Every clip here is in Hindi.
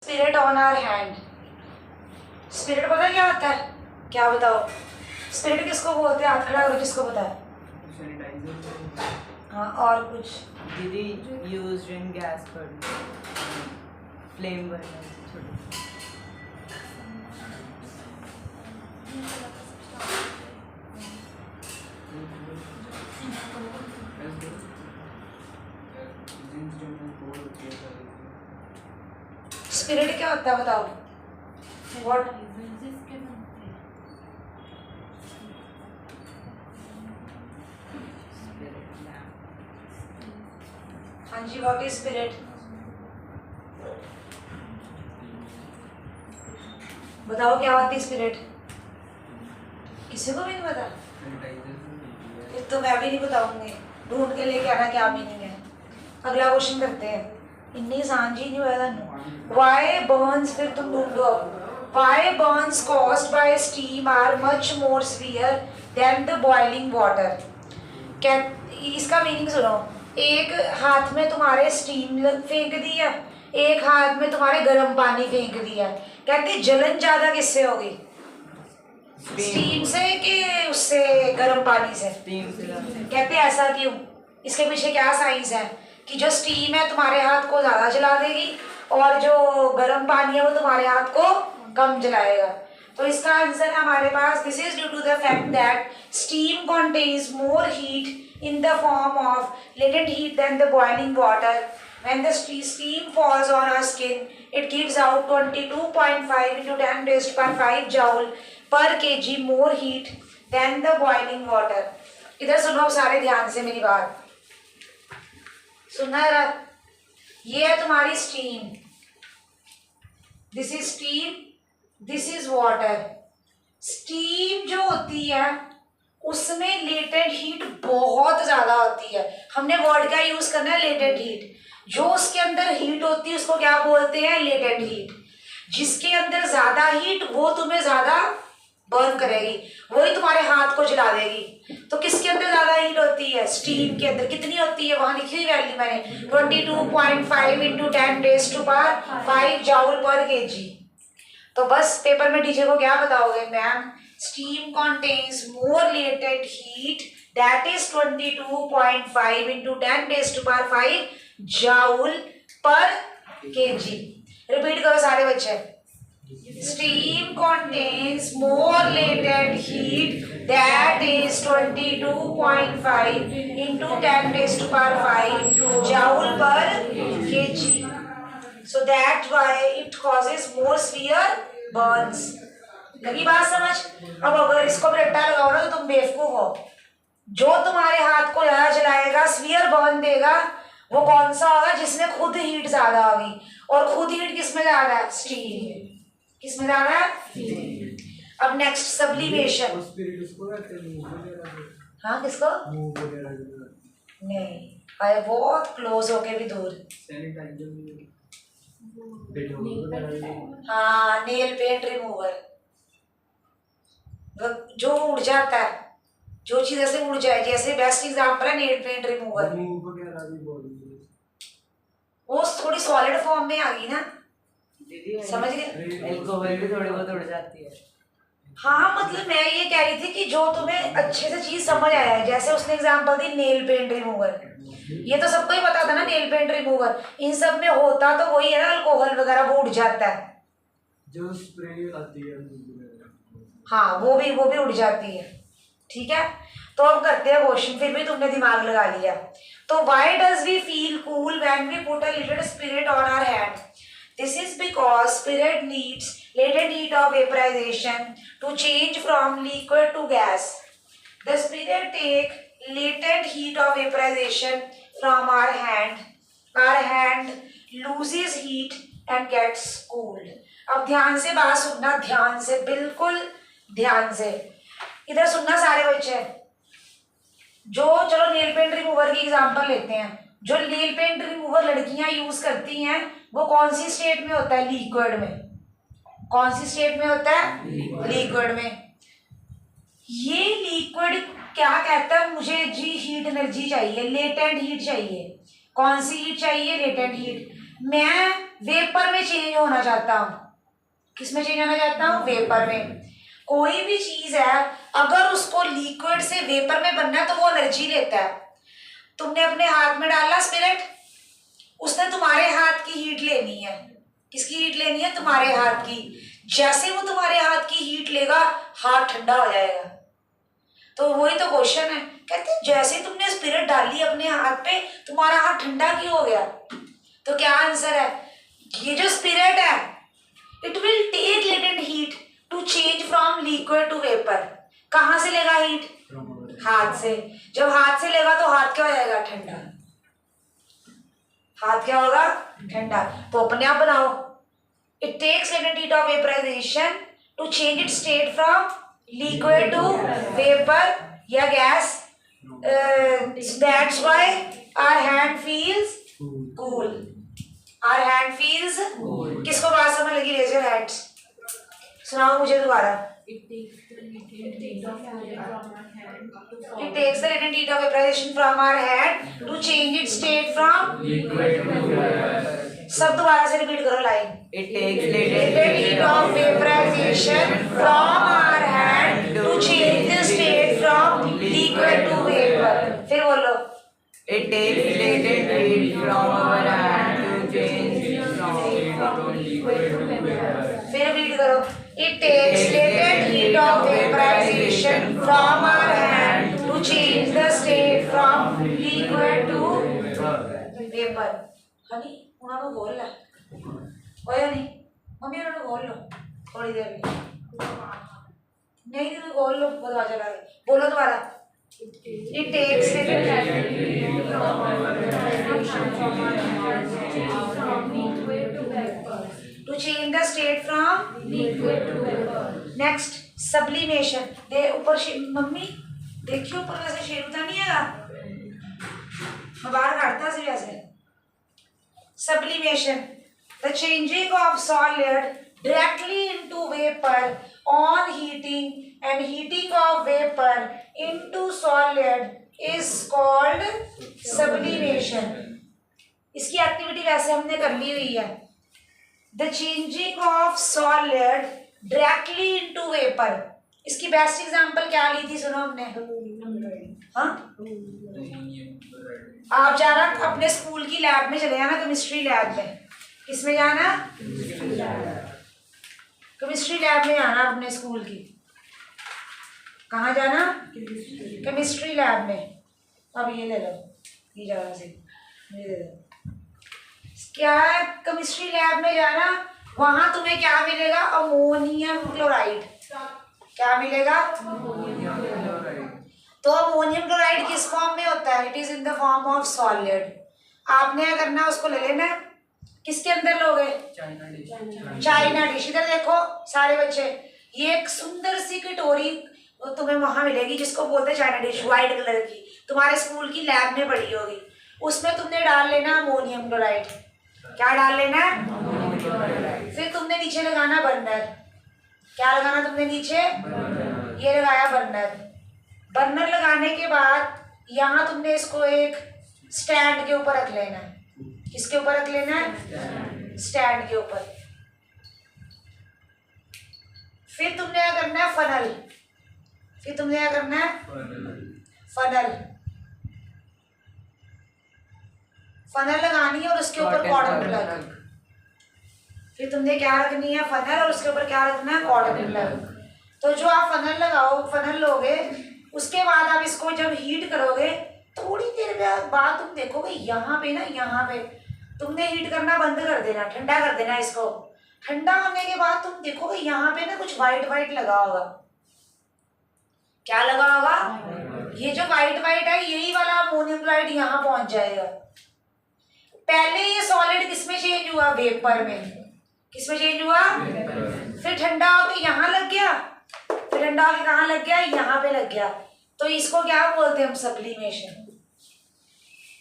Spirit on our hand. Spirit पता है क्या होता है? क्या बताओ? स्पिरिट किसको बोलते हैं? हाथ खड़ा करो, किसको पता है? हाँ, और कुछ? दीदी used in gas burner, flame burner छोटे। स्पिरिट क्या होता है बताओ? व्हाट? हाँ जी, व्हाट इज स्पिरिट? बताओ क्या होती है स्पिरिट? किसी को भी नहीं पता? फिर तो मैं भी नहीं बताऊंगी, ढूंढ के लेके आना क्या मीनिंग है। अगला क्वेश्चन करते हैं। इतनी आसान जी नहीं हुआ था। वाई बर्न्स, फिर तुम ढूंढो। Why burns caused by steam are much more severe than the boiling water. क्या इसका मीनिंग सुनो। एक हाथ में तुम्हारे स्टीम फेंक दिया, एक हाथ में तुम्हारे गर्म पानी फेंक दिया। कहते जलन ज्यादा किससे होगी? स्टीम से कि उससे गर्म पानी से? स्टीम से। कहते ऐसा क्यों? इसके पीछे क्या साइंस है कि जो स्टीम है तुम्हारे हाथ को ज्यादा जला देगी और जो गर्म पानी है वो तुम्हारे हाथ को कम जलाएगा। तो इसका आंसर है हमारे पास, this is due to the fact that steam contains more heat in the form of latent heat than the boiling water. When the steam falls on our skin, it gives out 22.5 into 10 raised to 5 joule per kg more heat than the boiling water. इधर सुनो सारे ध्यान से मेरी बात सुनना जरा। ये है तुम्हारी steam, this is steam, this is water. Steam जो होती है उसमें लेटेंट हीट बहुत ज्यादा होती है। हमने वर्ड का यूज करना है लेटेंट हीट। जो उसके अंदर हीट होती है उसको क्या बोलते हैं? Latent heat. जिसके अंदर ज्यादा हीट वो तुम्हें ज्यादा बर्न करेगी, वही तुम्हारे हाथ को जला देगी। तो किसके अंदर ज्यादा हीट होती है? स्टीम के अंदर। कितनी होती है? वहां लिखी हुई वैल्यू मैंने 22.5 into 10 raised to 5 joule per kg। तो बस पेपर में टीचर को क्या बताओगे? Ma'am steam contains more latent heat that is 22.5 into 10 raised to 5 joule per kg। Repeat करो सारे बच्चे। Steam contains more latent heat that is 22.5 into 10 raised to 5 joule per kg. So that's why it causes more severe burns. लगी बात समझ? अब अगर इसको भी रट्टा लगाओ ना तो तुम बेवकूफ हो। जो तुम्हारे हाथ को ज्यादा जलाएगा, सीवियर बर्न देगा, वो कौन सा होगा? जिसमें खुद हीट ज्यादा होगी। और खुद हीट किसमें ज्यादा है? स्टीम। किसमें ज्यादा है? अब नेक्स्ट सब्लिमेशन। हाँ किसको? नहीं, अरे बहुत क्लोज होके भी दूर। हाँ, नेल पेंट रिमूवर। जो उड़ जाता है, जो चीज ऐसे उड़ जाए, जैसे बेस्ट एग्जांपल है नेल पेंट रिमूवर। वो थोड़ी सॉलिड फॉर्म में आ गई ना, समझ गए? अल्कोहल भी थोड़ी बहुत उड़ जाती है। हाँ, मतलब मैं ये कह रही थी कि जो तुम्हें अच्छे से चीज समझ आया है, जैसे उसने एग्जांपल दी नेल पेंट रिमूवर। ये तो सबको ही पता था ना नेल पेंट रिमूवर। इन सब में होता तो वही है ना, अल्कोहल वगैरह, वो उड़ जाता है। जो स्प्रे आती है हाँ, वो भी उड़ जाती है। ठीक है, तो अब करते हैं क्वेश्चन। फिर भी तुमने दिमाग लगा लिया। तो why does we feel cool when we put a little spirit on our hand? This is because spirit needs latent heat of vaporization to change from liquid to gas. The spirit take latent heat of vaporization from our hand. Our hand loses heat and gets cooled. अब ध्यान से बात सुनना, ध्यान से, बिल्कुल ध्यान से। इधर सुनना सारे बच्चे। जो चलो नेल पेंट रिमूवर की एग्जांपल लेते हैं। जो नेल पेंट रिमूवर लड़कियां यूज करती हैं वो कौन सी स्टेट में होता है? लिक्विड में। कौन सी स्टेट में होता है? लिक्विड में। ये लिक्विड क्या कहता है? मुझे जी हीट एनर्जी चाहिए, लेटेंट हीट चाहिए। कौन सी हीट चाहिए? Latent heat. मैं वेपर में चेंज होना चाहता हूँ। किस में चेंज होना चाहता हूँ? वेपर में। कोई भी चीज है अगर उसको लिक्विड से वेपर में बनना है तो वो एनर्जी लेता है। तुमने अपने हाथ में डाला स्पिरिट, उसने तुम्हारे हाथ की हीट लेनी है। किसकी हीट लेनी है? तुम्हारे हाथ की। जैसे वो तुम्हारे हाथ की हीट लेगा हाथ ठंडा हो जाएगा। तो वही तो क्वेश्चन है, कहते हैं जैसे तुमने स्पिरिट डाली अपने हाथ पे तुम्हारा हाथ ठंडा क्यों हो गया? तो क्या आंसर है? ये जो स्पिरिट है it will take latent heat to change from liquid to vapour. कहाँ से लेगा हीट? हाथ से। जब हाथ से लेगा तो हाथ क्या हो जाएगा? ठंडा। हाथ क्या होगा? ठंडा। तो अपने आप बनाओ। It takes latent heat of vaporisation to change it state from liquid to vapour या gas. That's why our hand feels cool. Our hand feels किसको बात समझ लगी? Raise your hands. सुनाओ मुझे दोबारा। It takes the latent heat of vaporization from our hand to change its state from liquid to gas. सब दोबारा से रिपीट करो line. It takes latent heat of vaporization from our hand to change the state from liquid to vapor. फिर बोलो। It takes latent heat from our hand to change from liquid to vapor. फिर रिपीट करो। It takes latent heat of vaporization from our hand to change the state from liquid to vapor. Honey उन्होंने बोल ला ओए नहीं मम्मी उन्होंने बोल लो थोड़ी देर में। नहीं तुम्हें बोल लो बहुत आवाज आ रही। बोलो दोबारा। It takes latent heat from our to change the state from liquid to vapor. Next sublimation. दे ऊपर मम्मी देखियो ऊपर वैसे शेर उठा नहीं है मैं बाहर काटता सी वैसे। Sublimation, the changing of solid directly into vapor on heating and heating of vapor into solid is called sublimation. इसकी एक्टिविटी वैसे हमने कर ली हुई है। The changing of solid directly into vapor. इसकी बेस्ट एग्जांपल क्या ली थी? सुनो हमने। हाँ आप जाना अपने स्कूल की लैब में चले जाना, केमिस्ट्री लैब में। किसमें जाना? केमिस्ट्री लैब में जाना अपने स्कूल की। कहाँ जाना? केमिस्ट्री लैब में। अब ये ले लो, ये जगह से ये दे दो। क्या है? केमिस्ट्री लैब में जाना, वहां तुम्हें क्या मिलेगा? Ammonium chloride. क्या मिलेगा? तो अमोनियम क्लोराइड किस फॉर्म में होता है? It is in the form of solid. आपने क्या करना? उसको ले लेना। किसके अंदर लोगे? China dish. इधर देखो सारे बच्चे, ये एक सुंदर सी कटोरी तुम्हें वहां मिलेगी जिसको बोलते हैं चाइना डिश, व्हाइट कलर की। तुम्हारे स्कूल की लैब में पड़ी होगी। उसमें तुमने डाल लेना अमोनियम क्लोराइड। क्या डाल लेना? फिर तुमने नीचे लगाना बर्नर। क्या लगाना तुमने नीचे? ये लगाया बर्नर। बर्नर लगाने के बाद यहाँ तुमने इसको एक स्टैंड के ऊपर रख लेना है। किसके ऊपर रख लेना है? स्टैंड के ऊपर। फिर तुमने क्या करना है? फनल। फिर तुमने क्या करना है? फनल। फनल लगानी है और उसके ऊपर कॉटन प्लग। फिर तुमने क्या रखनी है? फनल, और उसके ऊपर क्या रखना है? Cotton plug. तो जो आप फनल लगाओ, फनल लोगे, उसके बाद आप इसको जब हीट करोगे थोड़ी देर बाद तुम देखोगे यहाँ पे ना, यहाँ पे तुमने हीट करना बंद कर देना, ठंडा कर देना इसको। ठंडा होने के बाद तुम देखोगे यहाँ पे ना कुछ व्हाइट व्हाइट लगा होगा। क्या लगा होगा? ये जो व्हाइट व्हाइट है यही वाला अमोनियम क्लोराइड यहाँ पहुंच जाएगा। पहले ये सॉलिड किसमें चेंज हुआ? वेपर में। किसमें चेंज हुआ? फिर ठंडा होके यहाँ लग गया, फिर ठंडा होके कहाँ लग गया? यहाँ पे लग गया। तो इसको क्या बोलते हैं हम? Sublimation.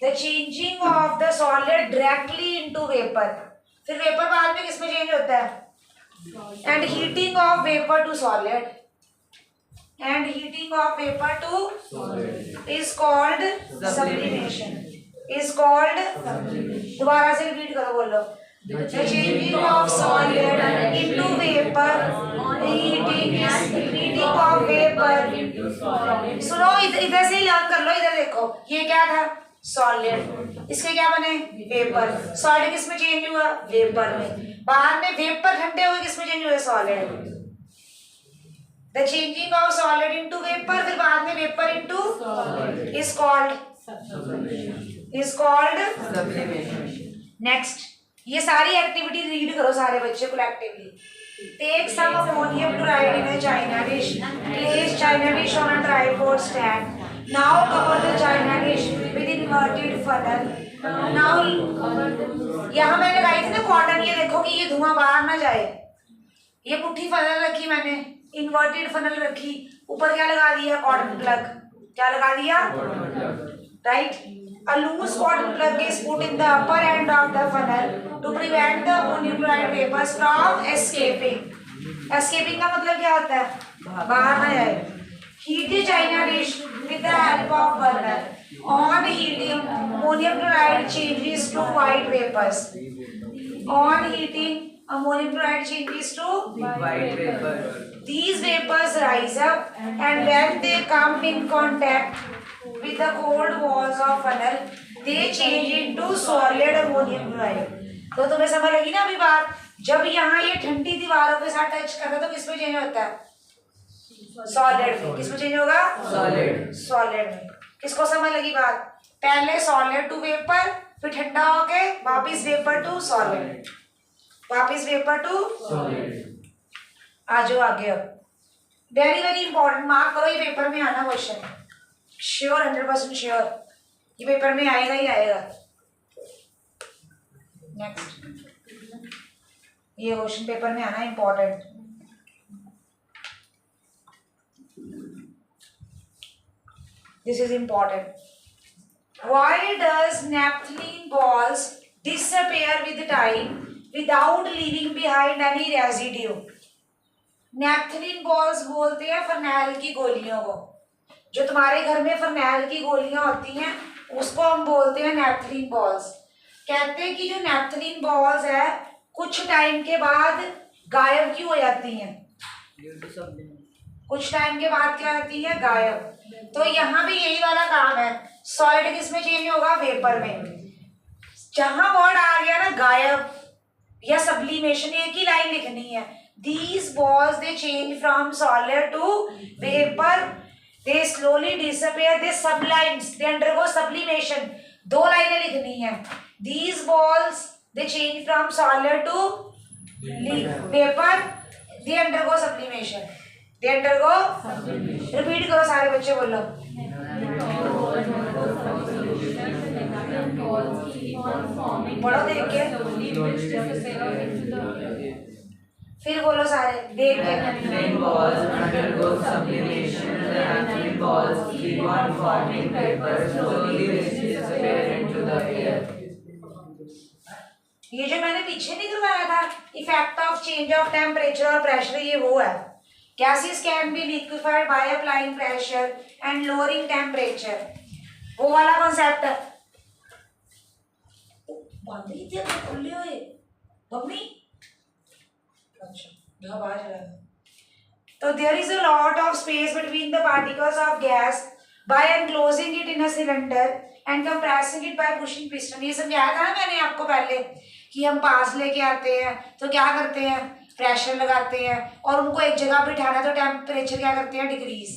The changing of the solid directly into vapour. फिर वेपर बाद में किसमें चेंज होता है? And heating of vapour to solid. And heating of vapour to is called sublimation. Is called, दोबारा से रिपीट करो, बोलो। The changing of solid into vapor, heating of vapor. सुनो इधर से ही लर्न कर लो, इधर देखो ये क्या था सॉलिड, इसके क्या बने वेपर। सॉलिड किस में चेंज हुआ वेपर में, बाद में वेपर ठंडे हुए किस में चेंज हुए solid. The changing of solid into vapour, फिर बाद में vapour into is called sublimation. Next ये सारी एक्टिविटी रीड करो सारे बच्चे collectively. Take some ammonium chloride in a china dish, place china dish on a tripod stand, now cover the china dish with inverted funnel. Now यहाँ मैंने लगाई थी ना कॉटन, ये देखो कि ये धुआं बाहर ना जाए। ये पुट्ठी फनल रखी मैंने, इन्वर्टेड फनल रखी, ऊपर क्या लगा दिया कॉटन प्लग, क्या लगा दिया right. A loose cotton plug is put in the upper end of the funnel to prevent the ammonium chloride vapors from escaping. Escaping का मतलब क्या होता है, बाहर ना जाए। Heat the china dish with the help of burner. On heating, ammonium chloride changes to white vapors. On heating, ammonium chloride changes to White vapor. these vapors rise up, and when they come in contact with the cold walls of funnel, they change into solid ammonium chloride. तो तुम्हें समझ लगी ना अभी बात, जब यहाँ ये ठंडी दीवारों के साथ टच करता है तो किसमें चेंज होता है सॉलिड में। किसमें चेंज होगा सॉलिड में। किसको समझ लगी बात, पहले सॉलिड टू वेपर, फिर ठंडा होके वापिस वेपर टू सॉलिड, वापिस वेपर टू आ जाओ आगे। अब वेरी वेरी इंपॉर्टेंट, मार्क करो, ये पेपर में आना क्वेश्चन श्योर, 100% श्योर, ये पेपर में आएगा ही आएगा। नेक्स्ट ये क्वेश्चन पेपर में आना important. This is important. Why does naphthalene balls disappear with time without leaving behind any residue. Naphthalene balls बोलते हैं फरनैल की गोलियों को, जो तुम्हारे घर में फरनैल की गोलियां होती हैं उसको हम बोलते हैं नैप्थलीन बॉल्स। कहते हैं कि जो नैप्थलीन बॉल्स है कुछ टाइम के बाद गायब क्यों हो जाती हैं, कुछ टाइम के बाद क्या होती है गायब। तो यहाँ भी यही वाला काम है, सॉलिड किस में चेंज होगा वेपर में। जहां वर्ड आ गया ना गायब या सब्लिमेशन, एक ही लाइन लिखनी है। These balls they change from solid to vapor, they slowly disappear, they sublimes, they undergo sublimation। दो लाइनें लिखनी है। These balls they change from solid to vapor, they undergo sublimation, they undergo repeat करो सारे बच्चे बोलो। पढ़ो देख के, फिर बोलो सारे देख के। Nacrylene balls undergo sublimation. The nacrylene balls keep on forming vapor, slowly disappear into the air. ये जो मैंने पीछे नहीं करवाया था effect of change of temperature और प्रेशर, ये वो है। Gases can be liquefied by applying pressure and lowering temperature, वो वाला कॉन्सेप्ट है। बंद ही थे खुले हुए मम्मी, अच्छा आवाज आ रहा है। तो there is a lot of space between the particles of gas by enclosing it in a cylinder and compressing it by pushing piston. ये समझाया था ना मैंने आपको पहले कि हम पास लेके आते हैं तो क्या करते हैं प्रेशर लगाते हैं और उनको एक जगह बिठाना तो टेम्परेचर क्या करते हैं डिक्रीज।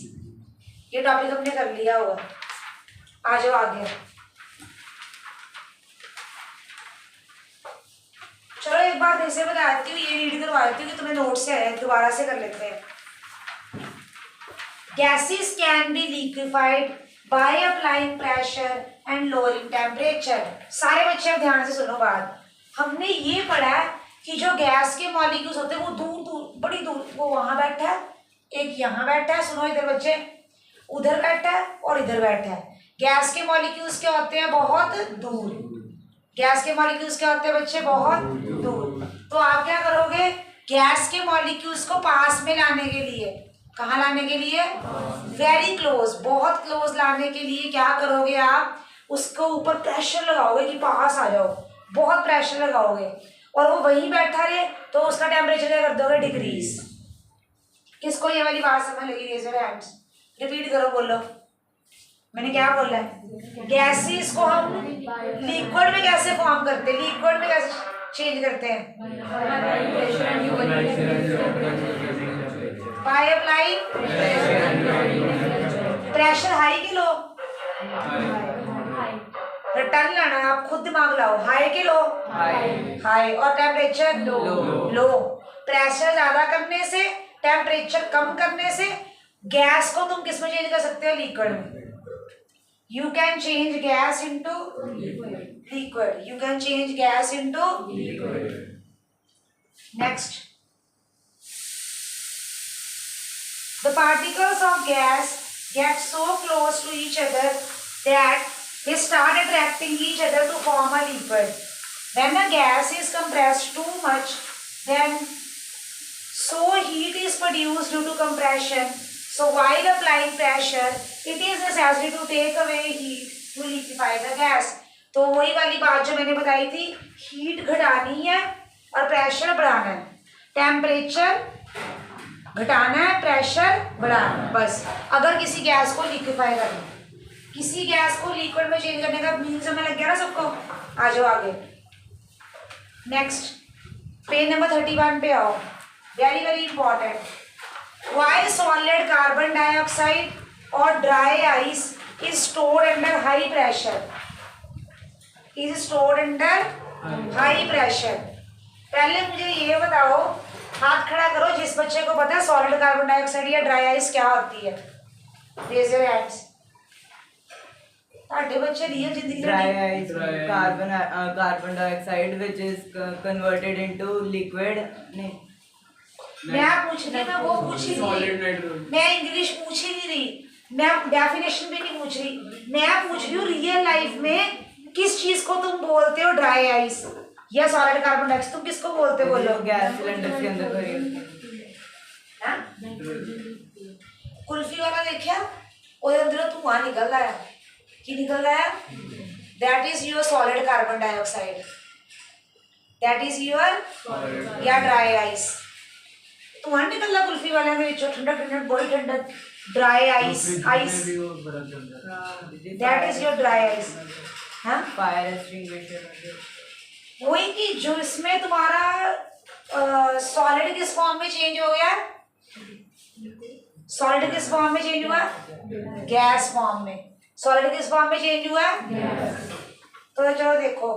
ये टॉपिक हमने कर लिया होगा, आ जाओ आगे। चलो एक बार फिर से बता देती हूँ, ये रीड करवा देती हूँ कि तुम्हें नोट से आया, दोबारा से कर लेते हैं। Gases can be liquefied by applying pressure and lowering temperature. सारे बच्चे अब ध्यान से सुनो बात, हमने ये पढ़ा कि जो गैस के मॉलिक्यूल्स होते हैं वो दूर दूर बड़ी दूर, वो वहां बैठा है, एक यहाँ बैठा है, सुनो इधर बच्चे, उधर बैठा है और इधर बैठा है। गैस के मॉलिक्यूल्स क्या होते हैं बहुत दूर, गैस के मॉलिक्यूल्स क्या होते हैं बच्चे बहुत दूर। तो आप क्या करोगे गैस के मॉलिक्यूल्स को पास में लाने के लिए, कहाँ लाने के लिए वेरी क्लोज, बहुत क्लोज लाने के लिए क्या करोगे आप उसको ऊपर प्रेशर लगाओगे कि पास आ जाओ, बहुत प्रेशर लगाओगे और वो वहीं बैठा रहे तो उसका टेम्परेचर क्या कर दोगे, डिक्रीज। किसको ये वाली बात समझ लगी, रेज योर हैंड्स, रिपीट करो, बोलो मैंने क्या बोला है। गैसेस को हम लिक्विड में कैसे फॉर्म करते हैं, लिक्विड में कैसे चेंज करते हैं, बाय अप्लाइंग प्रेशर हाई के लो, टर्न लाना है, आप खुद दिमाग लाओ, हाई के लो, हाई, और टेम्परेचर लो। प्रेशर ज्यादा करने से, टेम्परेचर कम करने से गैस को तुम किस में चेंज कर सकते हो, लिक्विड में। You can change gas into liquid. You can change gas into liquid. Next. The particles of gas get so close to each other that they start attracting each other to form a liquid. When a gas is compressed too much, then so heat is produced due to compression. So while applying pressure, it is necessary to take away heat to liquefy the gas. तो वही वाली बात जो मैंने बताई थी, हीट घटानी है और प्रेशर बढ़ाना है, टेम्परेचर घटाना है, प्रेशर बढ़ाना है, बस। अगर किसी गैस को लिक्विफाई करना है, किसी गैस को लिक्विड में चेंज करने का मीनिंग समझ लग गया ना सबको, आ जाओ आगे। नेक्स्ट पेज नंबर 31 पे आओ, very very important. While solid carbon dioxide or dry ice is stored under high pressure, पहले मुझे ये बताओ, हाथ खड़ा करो जिस बच्चे को पता है सॉलिड कार्बन डाइऑक्साइड या ड्राई आइस क्या होती है, रेज योर हैंड्स। ताटे बच्चे रियल जिंदगी Dry ice, carbon dioxide which is converted into liquid. नहीं, मैं पूछ रही, मैं वो पूछ ही नहीं, मैं इंग्लिश पूछ ही नहीं रही, मैं डेफिनेशन भी नहीं पूछ रही, मैं पूछ रही हूँ रियल लाइफ में किस चीज को तुम बोलते हो ड्राई आइस या सॉलिड कार्बन डाइऑक्साइड, तुम किसको बोलते बोलो, गैस सिलेंडर के अंदर भरी होती है। कुल्फी वाला देखा, ਉਹਦੇ अंदर धुआं निकल रहा है, की निकल रहा है, that is your solid carbon dioxide, that is your या ड्राई आइस। धुआं निकल रहा कुल्फी वाले के विचों, ठंडा ठंडा बड़ी ठंडा dry ice, ice, that is your dry ice. हाँ, फायर एक्सटिंग्विशर वही कि जो इसमें तुम्हारा सॉलिड किस फॉर्म में चेंज हो गया, सॉलिड किस फॉर्म में चेंज हुआ, गैस फॉर्म में, सॉलिड किस फॉर्म में चेंज हुआ, तो चलो देखो,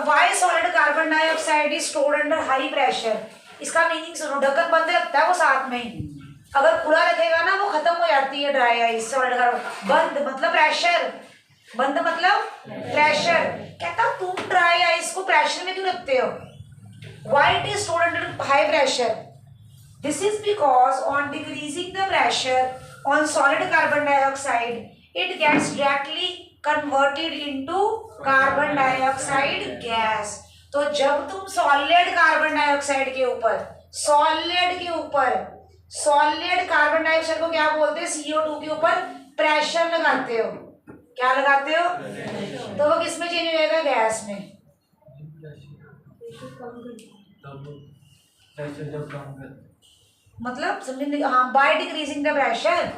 why solid carbon dioxide is stored under high pressure, इसका मीनिंग सुनो, ढक्कन बंद रखता है वो साथ में ही, अगर खुला रखेगा ना वो खत्म हो जाती है ड्राई आइस, सॉलिड कार्बन, बंद मतलब प्रेशर, बंद मतलब प्रेशर। कहता तुम ड्राई आइस को प्रेशर में क्यों रखते हो, why it is stored under high pressure, this is because on decreasing the pressure on solid carbon dioxide it gets directly converted into carbon dioxide gas. तो जब तुम सॉलिड कार्बन डाइऑक्साइड के ऊपर, सॉलिड के ऊपर, सॉलिड कार्बन डाइऑक्साइड को क्या बोलते हैं, CO2 के ऊपर प्रेशर लगाते हो, क्या लगाते हो, तो वो किस में चेंज हो जाएगा, गैस में। मतलब समझे, हाँ, बाय डिक्रीजिंग द प्रेशर,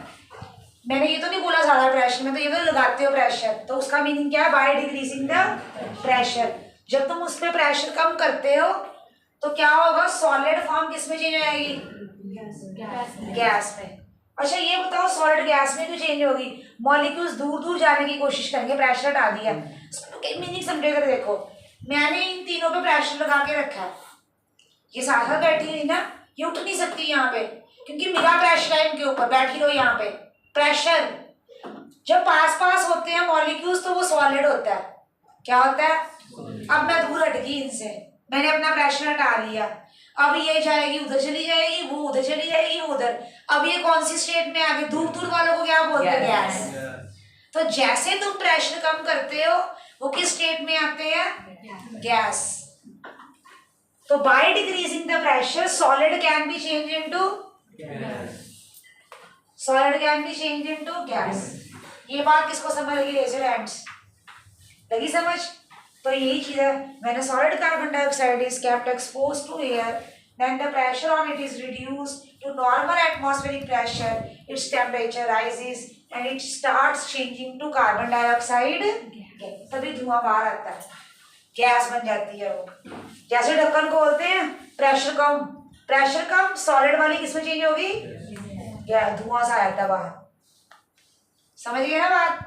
मैंने ये तो नहीं बोला ज्यादा प्रेशर में, तो ये तो लगाते हो प्रेशर, तो उसका मीनिंग क्या है, बाय डिक्रीजिंग द प्रेशर। जब तुम उस पर प्रेशर कम करते हो तो क्या होगा, सॉलिड फॉर्म किस में चेंज हो जाएगी, गैस में। अच्छा ये बताओ सॉलिड गैस में क्यों चेंज होगी, मॉलिक्यूल्स दूर दूर जाने की कोशिश करेंगे, प्रेशर हटा दिया, मीनिंग समझे कर देखो, मैंने इन तीनों पे प्रेशर लगा के रखा है, ये साथ साथ बैठी है ना, ये उठ नहीं सकती यहाँ पे क्योंकि मेरा प्रेशर है इनके ऊपर, बैठी रहो यहाँ पे, प्रेशर जब पास पास होते हैं मॉलिक्यूल्स तो वो सॉलिड होता है, क्या होता है, अब मैं दूर हट गई इनसे, मैंने अपना प्रेशर हटा लिया, अब ये जाएगी उधर चली जाएगी, वो उधर चली जाएगी उधर, अब ये कौन सी स्टेट में आ गई, दूर दूर वालों को क्या बोलते हैं, गैस। तो जैसे तुम प्रेशर कम करते हो वो किस स्टेट में आते हैं, गैस। तो by decreasing the pressure solid can be change into, solid can be change into gas. ये बात किसको समझ लगी, रेज योर हैंड्स, लगी समझ, तो यही चीज़ है, मैंने solid carbon dioxide is kept expose to air, then the pressure on it is reduced to normal atmospheric pressure, its temperature rises and it starts changing to carbon dioxide gas, तभी धुआं बाहर आता है, गैस बन जाती है वो। जैसे ढक्कन को बोलते हैं प्रेशर कम सॉलिड वाली किसमें चेंज होगी, गैस, धुआं सा आता है बाहर। समझ गए ना बात?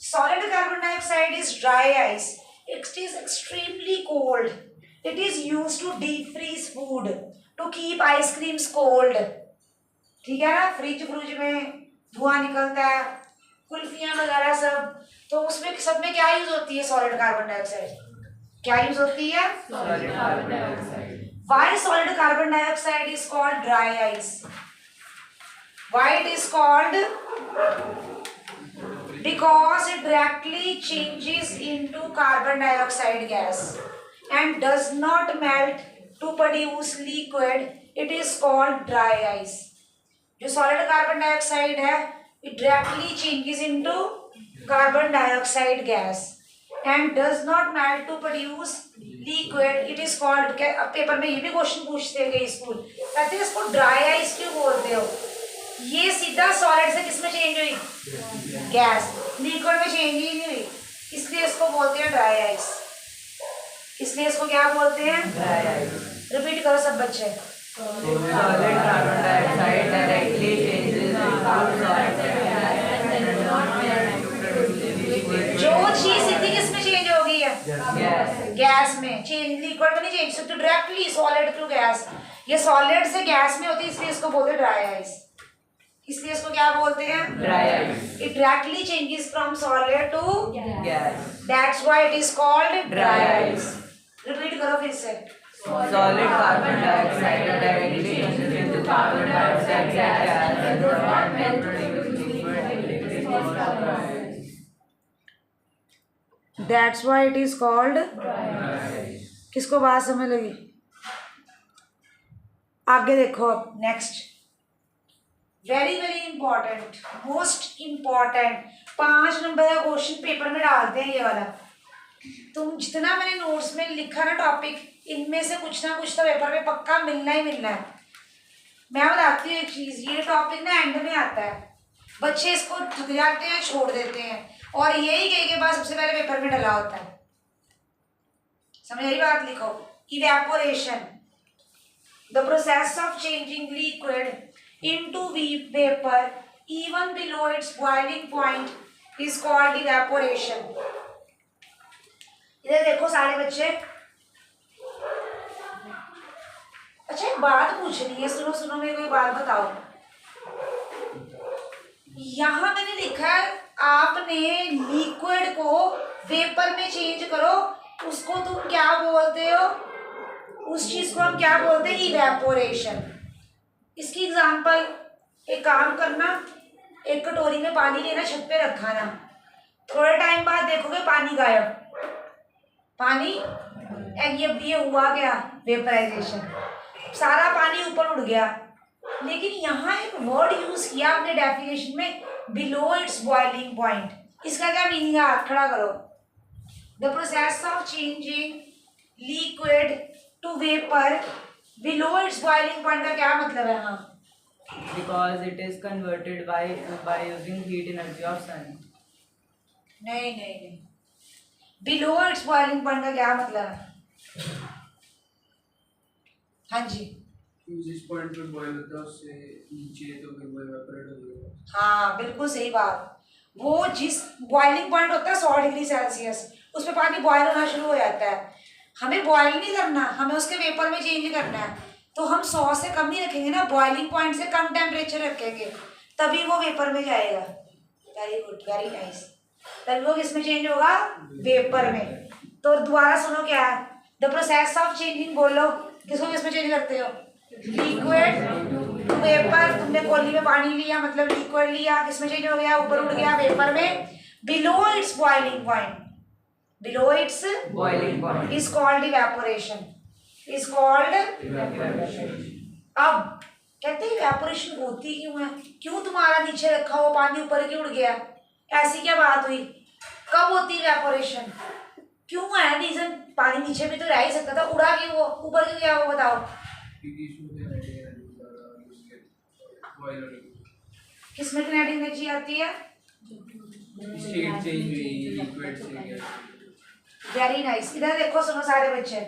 Solid carbon dioxide is dry ice, it is extremely cold, it is used to deep freeze food, to keep ice creams cold। ठीक है ना, फ्रिज में धुआं निकलता है, कुल्फियां वगैरह सब, तो उसमें सब में क्या यूज होती है, सॉलिड कार्बन डाइऑक्साइड। क्या यूज होती है, Solid carbon dioxide. why solid carbon dioxide is called dry ice, why it is called, because it directly changes into carbon dioxide gas and does not melt to produce liquid, it is called dry ice। जो solid carbon dioxide है, it directly changes into carbon dioxide gas and does not melt to produce liquid, it is called, अब पेपर में ये भी क्वेश्चन पूछते हैं स्कूल, कहते हैं इसको ड्राई आइस क्यों बोलते हो, ये सीधा सॉलिड से किसमें चेंज हुई, गैस, लिक्विड में चेंज ही नहीं हुई, इसलिए इसको बोलते हैं ड्राई आइस। इसलिए इसको क्या बोलते हैं, Dry ice. रिपीट करो सब बच्चे। Solid carbon dioxide directly changes into solid gas and does not melt to produce liquid. जो चीज सीधी किसमें चेंज हो गई है, Gas. गैस में चेंज, लिक्विड में नहीं चेंज, तो डायरेक्टली सॉलिड टू गैस, ये सॉलिड से गैस में होती है, इसलिए इसको बोलते हैं ड्राई आइस। इसलिए इसको क्या बोलते हैं, Dry ice. it directly changes from solid to Gas. that's why it is called Dry ice. Repeat करो फिर से। Solid carbon dioxide directly changes into carbon dioxide gas and does not melt to produce liquid. It is called dry ice. that's why it is called, किसको बात समझ लगी? आगे देखो, next very very important, most important, 5 number का क्वेश्चन पेपर में डालते हैं ये वाला। तुम जितना मैंने नोट्स में लिखा ना टॉपिक, इनमें से कुछ ना कुछ तो पेपर में पक्का मिलना ही मिलना है। मैं बताती हूँ एक चीज़, ये टॉपिक ना एंड में आता है, बच्चे इसको थक जाते हैं, छोड़ देते हैं, और यही के बाद सबसे पहले पेपर में डला होता है। समझ आई बात? लिखो, evaporation, the process of changing liquid into vapor even below its boiling point is called evaporation। इधर देखो सारे बच्चे, अच्छा एक बात पूछनी है, सुनो सुनो, मेरे को एक बात बताओ। यहाँ मैंने लिखा है आपने लिक्विड को वेपर में चेंज करो, उसको तुम क्या बोलते हो, उस चीज को हम क्या बोलते हैं, इवेपोरेशन। इसकी एग्जांपल, एक काम करना, एक कटोरी में पानी लेना, छत पे रखाना, थोड़े टाइम बाद देखोगे पानी गायब, पानी ये हुआ क्या, वेपराइजेशन, सारा पानी ऊपर उड़ गया। लेकिन यहाँ एक वर्ड यूज किया आपने डेफिनेशन में, बिलो इट्स बॉइलिंग पॉइंट। इसका क्या मीनिंग है, हाथ खड़ा करो। The process of changing liquid to vapour below its boiling point का क्या मतलब है? हाँ, Because it is converted by using heat energy of sun. नहीं नहीं नहीं, बिलो इट्स बॉइलिंग पॉइंट का क्या मतलब है? हाँ जी, जिस पॉइंट पे बॉयल होता है उससे नीचे तो फिर वो इवेपोरेट हो जाएगा। हाँ बिल्कुल सही बात। वो जिस बॉइलिंग पॉइंट होता है 100 डिग्री सेल्सियस, उस पर पानी बॉयल होना शुरू हो जाता है। हमें बॉयल नहीं करना, हमें उसके वेपर में चेंज करना है, तो हम 100 से कम ही रखेंगे ना, बॉइलिंग पॉइंट से कम टेम्परेचर रखेंगे, तभी वो वेपर में जाएगा। Very good, very nice. तभी वो किस में चेंज होगा, वेपर में। तो दोबारा सुनो क्या है, द प्रोसेस ऑफ चेंजिंग, बोलो किसको किस में चेंज करते हो, लिक्विड टू वेपर। तुमने कोली में पानी लिया, मतलब लिक्विड लिया, किस में चेंज हो गया, ऊपर उठ गया, वेपर में। Below its boiling point, below it's Boiling point. is called evaporation, is called। अब कहते हैं evaporation होती क्यों है, क्यों तुम्हारा नीचे रखा हुआ पानी ऊपर क्यों उड़ गया, ऐसी क्या बात हुई, कब होती है evaporation? क्यों है रीजन? पानी नीचे भी तो रह ही सकता था, उड़ा क्यों वो, ऊपर क्यों गया वो बताओ। क्योंकि इसमें किनेटिक एनर्जी ज़्यादा उसके बॉयल होने की किसमें किनेटिक एनर्जी आती है? स्टेट चेंज हुई लिक्विड से गैस। Very nice. इधर देखो, सुनो सारे बच्चे,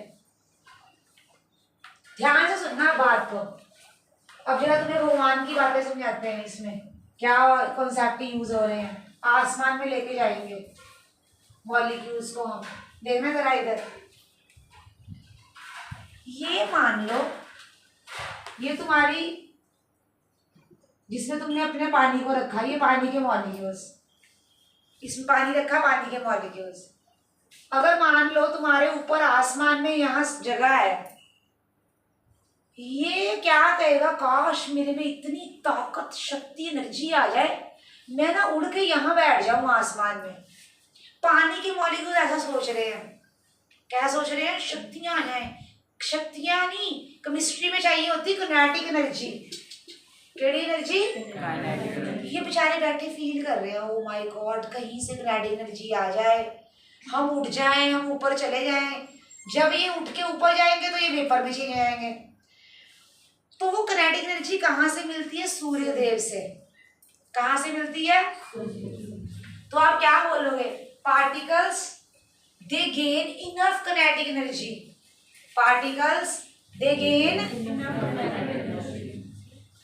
ध्यान से सुनना बात को। अब जरा तुम्हें भगवान की बातें समझाते हैं, इसमें क्या कॉन्सेप्ट यूज हो रहे हैं, आसमान में लेके जाएंगे मॉलिक्यूल्स को हम। देखना जरा इधर, ये मान लो ये तुम्हारी, जिसमें तुमने अपने पानी को रखा, ये पानी के मॉलिक्यूल्स, इसमें पानी रखा, पानी के मॉलिक्यूल्स। अगर मान लो तुम्हारे ऊपर आसमान में यहाँ जगह है, ये क्या कहेगा, काश मेरे में इतनी ताकत, शक्ति, एनर्जी आ जाए, मैं ना उड़ के यहाँ बैठ जाऊं आसमान में। पानी के मॉलिक्यूल ऐसा सोच रहे हैं, क्या सोच रहे हैं, शक्तियां आ जाए। शक्तियां नहीं, केमिस्ट्री में चाहिए होती किनेटिक एनर्जी। केड़ी एनर्जी? ये बेचारे बैठे फील कर रहे हैं, ओ माय गॉड, कहीं से किनेटिक एनर्जी आ जाए, हम उठ जाएं, हम ऊपर चले जाएं। जब ये उठ के ऊपर जाएंगे तो ये वेपर में चले जाएंगे। तो वो किनेटिक एनर्जी कहाँ से मिलती है? सूर्य देव से। कहाँ से मिलती है? तो आप क्या बोलोगे? Particles they gain enough kinetic energy. Particles they gain,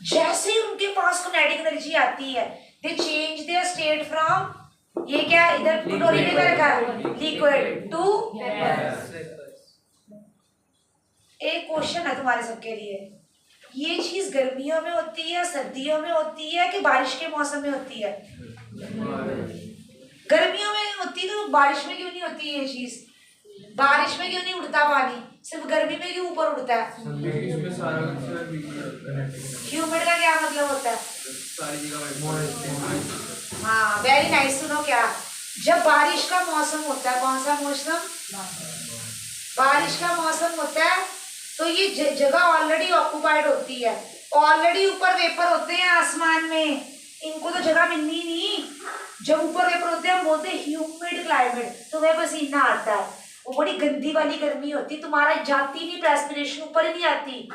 जैसे ही उनके पास किनेटिक एनर्जी आती है, दे चेंज देयर स्टेट फ्रॉम, ये क्या इधर कटोरी में रखा है, लिक्विड टू। एक क्वेश्चन है तुम्हारे सबके लिए, ये चीज गर्मियों में होती है, सर्दियों में होती है कि बारिश के मौसम में होती है? गर्मियों में होती, तो बारिश में क्यों नहीं होती ये चीज? बारिश में क्यों नहीं उड़ता पानी, सिर्फ गर्मी में क्यों ऊपर उड़ता है? इसमें सारा ह्यूमिड का क्या मतलब होता है? सारी जगह। हाँ वेरी नाइस। सुनो, क्या जब बारिश का मौसम होता है, कौन सा मौसम? बारिश का मौसम होता है, तो ये जगह ऑलरेडी ऑक्युपाइड होती है, ऑलरेडी ऊपर वेपर होते हैं आसमान में, इनको तो जगह मिलनी नहीं। जब ऊपर वेपर होते हैं हम बोलते हैं ह्यूमिड क्लाइमेट, तो वह पसीना आता है, वो बड़ी गंदी वाली गर्मी होती है, तुम्हारा जाती नहीं, ट्रांसपिरेशन ऊपर ही नहीं आती,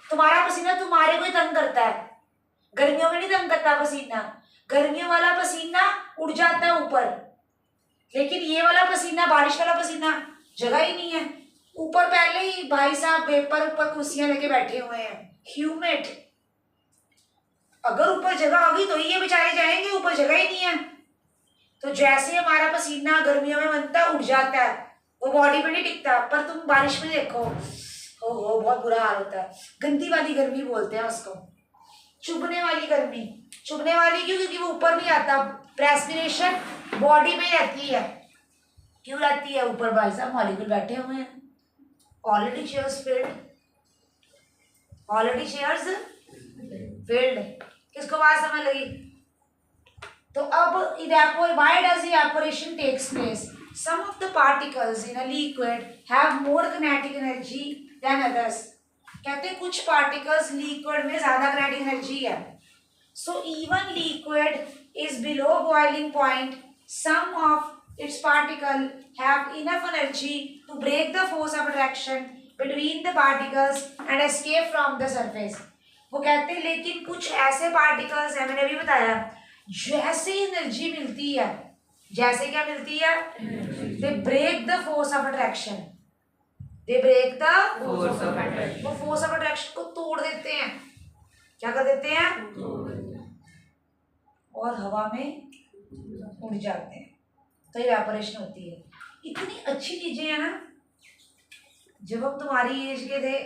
तुम्हारा पसीना तुम्हारे को ही तंग करता है। गर्मियों में नहीं तंग करता पसीना, गर्मियों वाला पसीना उड़ जाता है ऊपर, लेकिन ये वाला पसीना, बारिश वाला पसीना, जगह ही नहीं है ऊपर। पहले ही भाई साहब वेपर ऊपर कुर्सियां लेके बैठे हुए हैं, ह्यूमिड। अगर ऊपर जगह होगी तो ये बेचारे जाएंगे, ऊपर जगह ही नहीं है। तो जैसे हमारा पसीना गर्मियों में बनता है, उड़ जाता है, वो बॉडी पे नहीं टिकता, पर तुम बारिश में देखो, ओ बहुत बुरा हाल होता है। गंदी वाली गर्मी बोलते हैं उसको, चुभने वाली गर्मी। चुभने वाली क्यों? क्योंकि वो ऊपर नहीं आता, प्रेस्पिरेशन बॉडी में रहती है। क्यों रहती है? ऊपर भाई साहब मॉलिक्यूल बैठे हुए हैं, already chairs filled, already chairs filled. किसको बात समझ लगी? तो अब evaporation, why does evaporation takes place? Some of the particles in a liquid have more kinetic energy than others. कहते हैं कुछ पार्टिकल्स लिक्विड में ज्यादा किनेटिक एनर्जी है। So even liquid is below boiling point, some of its particle have enough energy to break the force of attraction between the particles and escape from the surface। वो कहते हैं लेकिन कुछ ऐसे पार्टिकल्स हैं, मैंने अभी बताया, जैसे एनर्जी मिलती है, जैसे क्या मिलती है, they break the force of attraction, they break the Force of attraction। वो force of attraction को तोड़ देते हैं। क्या कर देते हैं? और हवा में उड़ जाते हैं, तो इवेपोरेशन होती है। इतनी अच्छी चीजें हैं ना, जब हम तुम्हारी एज के थे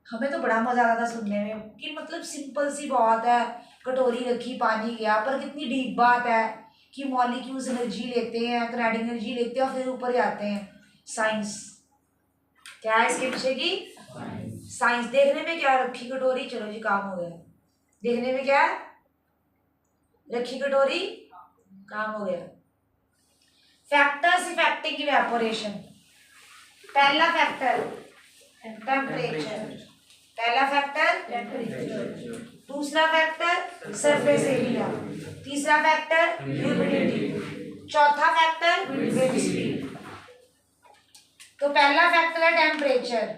हमें तो बड़ा मजा आता था सुनने में, कि मतलब सिंपल सी बात है, कटोरी रखी, पानी गया, पर कितनी डीप बात है कि मॉलिक्यूल्स एनर्जी लेते हैं, किनेटिक एनर्जी लेते हैं और फिर ऊपर जाते हैं। साइंस क्या है इसके पीछे की? साइंस। देखने में क्या रखी कटोरी, चलो जी काम हो गया। देखने में क्या है? रखी कटोरी, काम हो गया। Factors affecting evaporation. पहला फैक्टर टेम्परेचर, पहला फैक्टर टेम्परेचर, दूसरा फैक्टर सरफेस एरिया, तीसरा फैक्टर ह्यूमिडिटी, चौथा फैक्टर विंड स्पीड। तो पहला फैक्टर है temperature.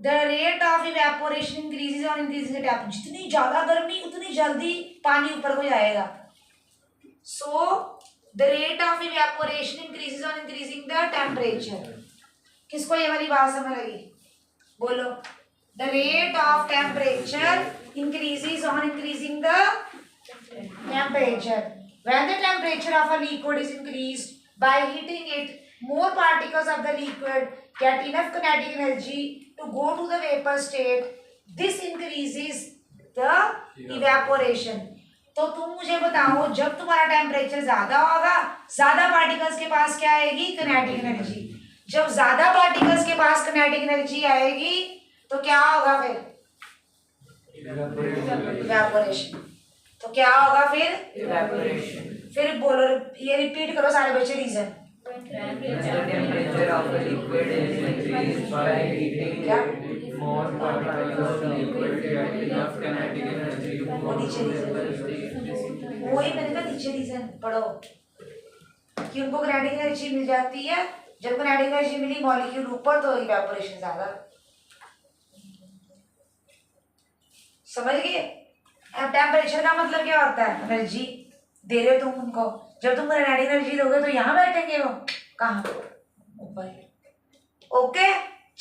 The rate of evaporation increases और इंक्रीजिंग द टेम्परेचर, जितनी ज्यादा गर्मी उतनी जल्दी पानी ऊपर को जाएगा। So the rate of evaporation increases और इंक्रीजिंग द टेम्परेचर। किसको ये वाली बात समझ लगी? बोलो। The rate of temperature increases on increasing the temperature. When the temperature of a liquid is increased by heating it, more particles of the liquid get enough kinetic energy to go to the vapor state. This increases the evaporation. तो तुम मुझे बताओ, जब तुम्हारा टेम्परेचर ज्यादा होगा, ज्यादा पार्टिकल्स के पास क्या आएगी? Kinetic energy. जब ज्यादा पार्टिकल्स के पास किनेटिक एनर्जी आएगी तो क्या होगा फिर? इवेपोरेशन। तो क्या होगा फिर? Evaporation. फिर बोलो, ये रिपीट करो सारे बच्चे reason. When the temperature of a liquid is increased by heating it, more particles of liquid get enough kinetic energy to वो go नीचे to रीजन, vapor state. वही मैंने कहा नीचे रीजन पढ़ो कि उनको किनेटिक एनर्जी मिल जाती है। जब किनेटिक एनर्जी मिली मॉलिक्यूल ऊपर तो इवेपोरेशन ज्यादा। समझ गए? टेम्परेचर का मतलब क्या होता है? एनर्जी दे रहे हो तुम उनको। जब तुम किनेटिक एनर्जी दोगे तो यहाँ बैठेंगे वो, कहाँ? ऊपर। ओके,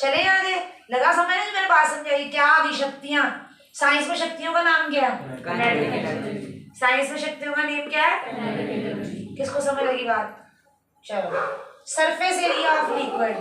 चले आगे। लगा समझ में? मैंने बात समझाई क्या आ गई? शक्तियां। साइंस में शक्तियों का नाम क्या है? Kinetic energy. साइंस में शक्तियों का नेम क्या है? किसको समझ लगी बात? चलो। Surface area of liquid.